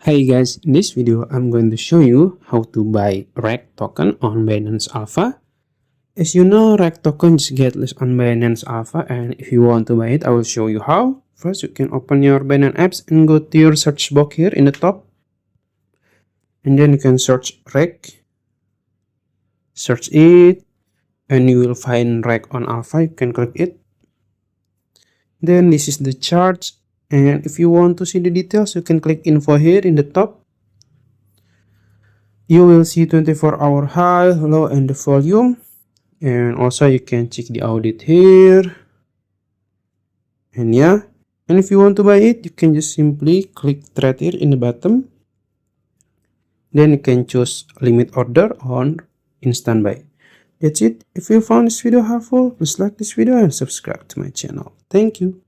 Hi guys, in this video I'm going to show you how to buy REKT token on Binance Alpha. As you know, REKT token just get listed on Binance Alpha, and if you want to buy it, I will show you how. First, you can open your Binance apps and go to your search box here in the top, and then you can search REKT, search it, and you will find REKT on Alpha. You can click it. Then this is the chart, and if you want to see the details, you can click info here in the top. You will see 24-hour high, low, and the volume, and also you can check the audit here. And yeah, and if you want to buy it, you can just simply click trade here in the bottom. Then you can choose limit order on instant buy. That's it. If you found this video helpful, please like this video and subscribe to my channel. Thank you.